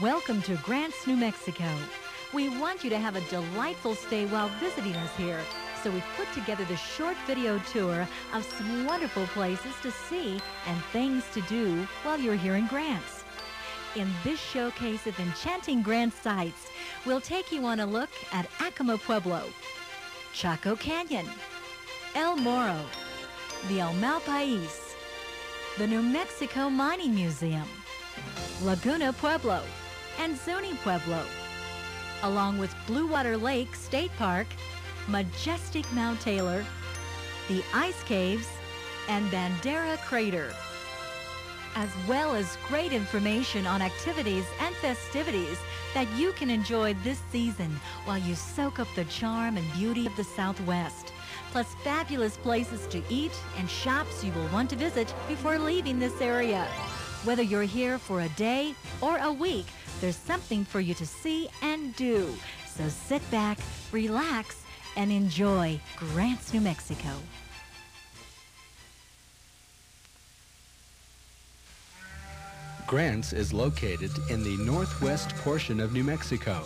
Welcome to Grants, New Mexico. We want you to have a delightful stay while visiting us here, so we've put together this short video tour of some wonderful places to see and things to do while you're here in Grants. In this showcase of enchanting Grants sights, we'll take you on a look at Acoma Pueblo, Chaco Canyon, El Morro, the El Malpais, the New Mexico Mining Museum, Laguna Pueblo, and Zuni Pueblo, along with Blue Water Lake State Park, majestic Mount Taylor, the Ice Caves, and Bandera Crater, as well as great information on activities and festivities that you can enjoy this season while you soak up the charm and beauty of the Southwest, plus fabulous places to eat and shops you will want to visit before leaving this area. Whether you're here for a day or a week, there's something for you to see and do. So sit back, relax, and enjoy Grants, New Mexico. Grants is located in the northwest portion of New Mexico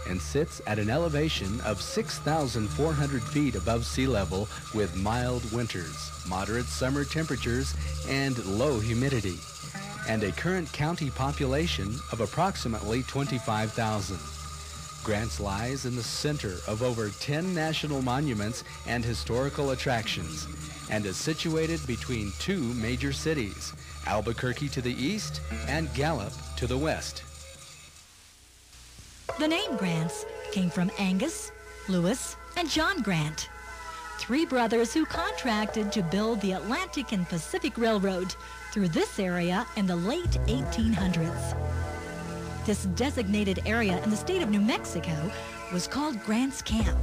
and sits at an elevation of 6,400 feet above sea level with mild winters, moderate summer temperatures, and low humidity, and a current county population of approximately 25,000. Grants lies in the center of over 10 national monuments and historical attractions and is situated between two major cities, Albuquerque to the east and Gallup to the west. The name Grants came from Angus, Lewis, and John Grant, three brothers who contracted to build the Atlantic and Pacific Railroad through this area in the late 1800s. This designated area in the state of New Mexico was called Grants Camp.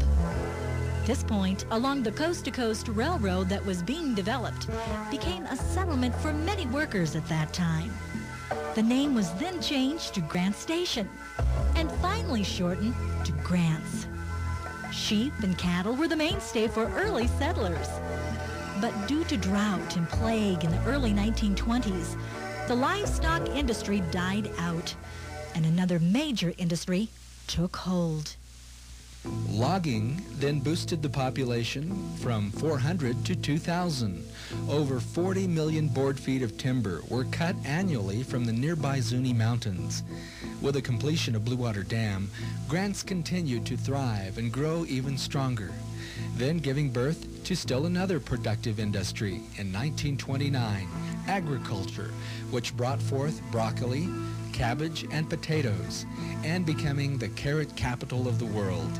This point along the coast-to-coast railroad that was being developed became a settlement for many workers at that time. The name was then changed to Grant Station and finally shortened to Grants. Sheep and cattle were the mainstay for early settlers. But due to drought and plague in the early 1920s, the livestock industry died out and another major industry took hold. Logging then boosted the population from 400 to 2,000. Over 40 million board feet of timber were cut annually from the nearby Zuni Mountains. With the completion of Blue Water Dam, Grants continued to thrive and grow even stronger, then giving birth to still another productive industry in 1929, agriculture, which brought forth broccoli, cabbage, and potatoes, and becoming the carrot capital of the world.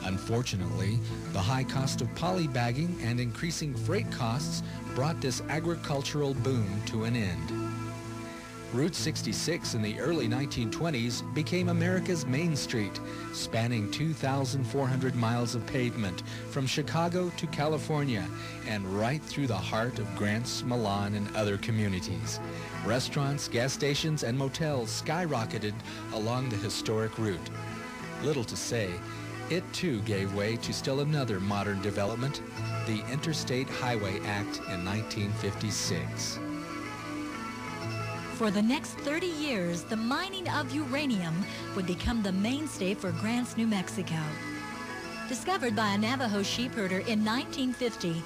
Unfortunately, the high cost of polybagging and increasing freight costs brought this agricultural boom to an end. Route 66 in the early 1920s became America's main street, spanning 2,400 miles of pavement from Chicago to California and right through the heart of Grants, Milan, and other communities. Restaurants, gas stations, and motels skyrocketed along the historic route. Little to say, it too gave way to still another modern development, the Interstate Highway Act in 1956. For the next 30 years, the mining of uranium would become the mainstay for Grants, New Mexico. Discovered by a Navajo sheepherder in 1950,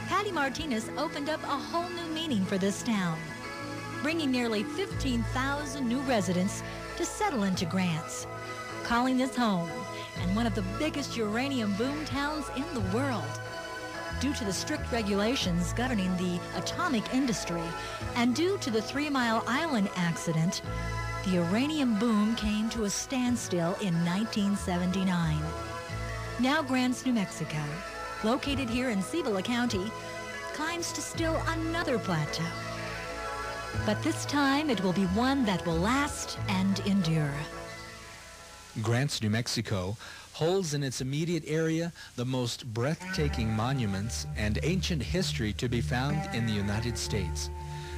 Patty Martinez opened up a whole new meaning for this town, bringing nearly 15,000 new residents to settle into Grants, calling this home and one of the biggest uranium boom towns in the world. Due to the strict regulations governing the atomic industry and due to the 3 Mile Island accident, the uranium boom came to a standstill in 1979. Now Grants, New Mexico, located here in Cibola County, climbs to still another plateau. But this time it will be one that will last and endure. Grants, New Mexico holds in its immediate area the most breathtaking monuments and ancient history to be found in the United States.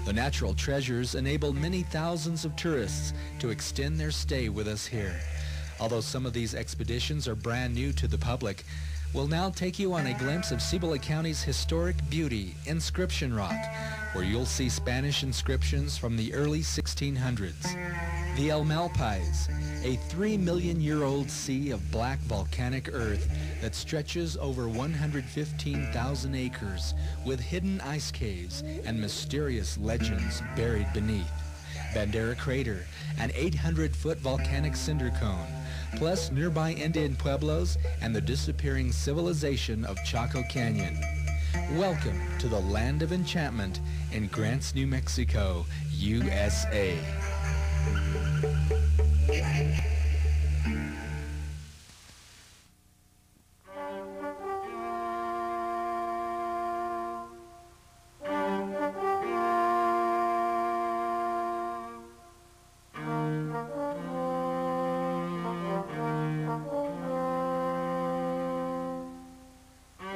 The natural treasures enable many thousands of tourists to extend their stay with us here. Although some of these expeditions are brand new to the public, we'll now take you on a glimpse of Cibola County's historic beauty, Inscription Rock, where you'll see Spanish inscriptions from the early 1600s. The Almalpais, a 3-million-year-old sea of black volcanic earth that stretches over 115,000 acres with hidden ice caves and mysterious legends buried beneath. Bandera Crater, an 800-foot volcanic cinder cone, plus nearby Indian pueblos and the disappearing civilization of Chaco Canyon. Welcome to the land of enchantment in Grants, New Mexico, USA.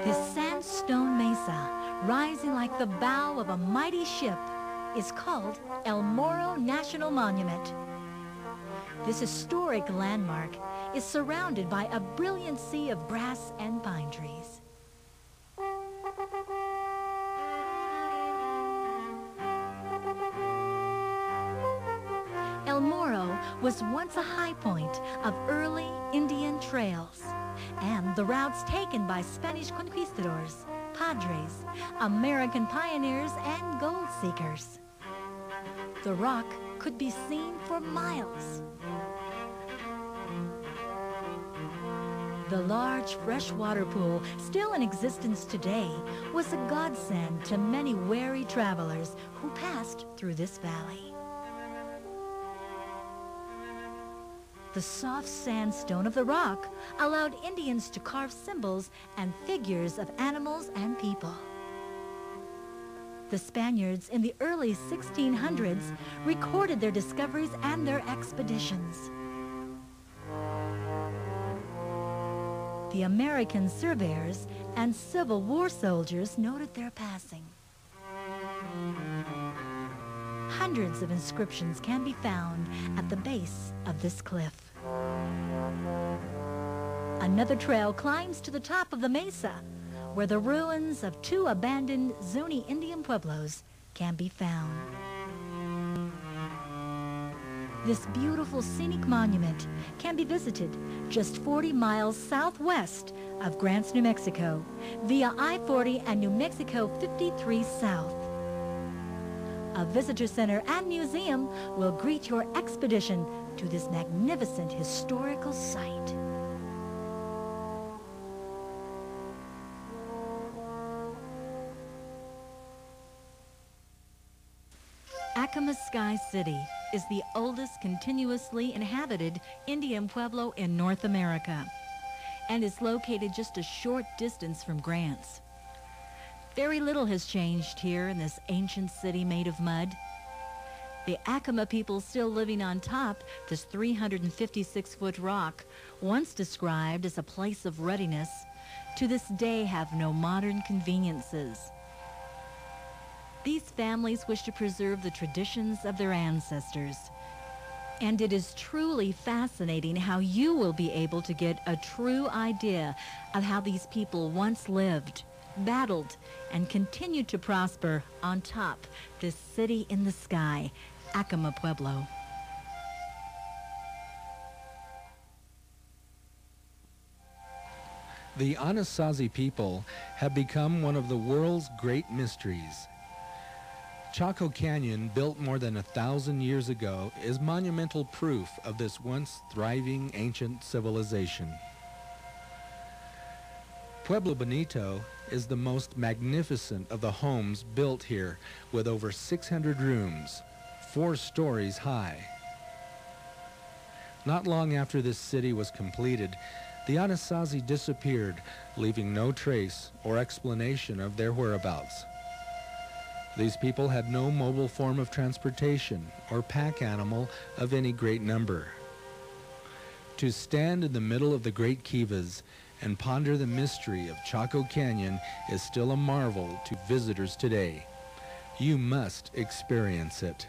This sandstone mesa, rising like the bow of a mighty ship, is called El Morro National Monument. This historic landmark is surrounded by a brilliant sea of grass and pine trees. El Morro was once a high point of early Indian trails and the routes taken by Spanish conquistadors, padres, American pioneers, and gold seekers. The rock could be seen for miles. The large freshwater pool, still in existence today, was a godsend to many wary travelers who passed through this valley. The soft sandstone of the rock allowed Indians to carve symbols and figures of animals and people. The Spaniards in the early 1600s recorded their discoveries and their expeditions. The American surveyors and Civil War soldiers noted their passing. Hundreds of inscriptions can be found at the base of this cliff. Another trail climbs to the top of the mesa, where the ruins of 2 abandoned Zuni Indian pueblos can be found. This beautiful scenic monument can be visited just 40 miles southwest of Grants, New Mexico, via I-40 and New Mexico 53 South. A visitor center and museum will greet your expedition to this magnificent historical site. Acoma Sky City is the oldest continuously inhabited Indian pueblo in North America and is located just a short distance from Grants. Very little has changed here in this ancient city made of mud. The Acoma people still living on top this 356-foot rock, once described as a place of readiness, to this day have no modern conveniences. These families wish to preserve the traditions of their ancestors. And it is truly fascinating how you will be able to get a true idea of how these people once lived, battled, and continued to prosper on top this city in the sky, Acoma Pueblo. The Anasazi people have become one of the world's great mysteries. Chaco Canyon, built more than 1,000 years ago, is monumental proof of this once thriving ancient civilization. Pueblo Bonito is the most magnificent of the homes built here, with over 600 rooms, 4 stories high. Not long after this city was completed, the Anasazi disappeared, leaving no trace or explanation of their whereabouts. These people had no mobile form of transportation or pack animal of any great number. To stand in the middle of the Great Kivas and ponder the mystery of Chaco Canyon is still a marvel to visitors today. You must experience it.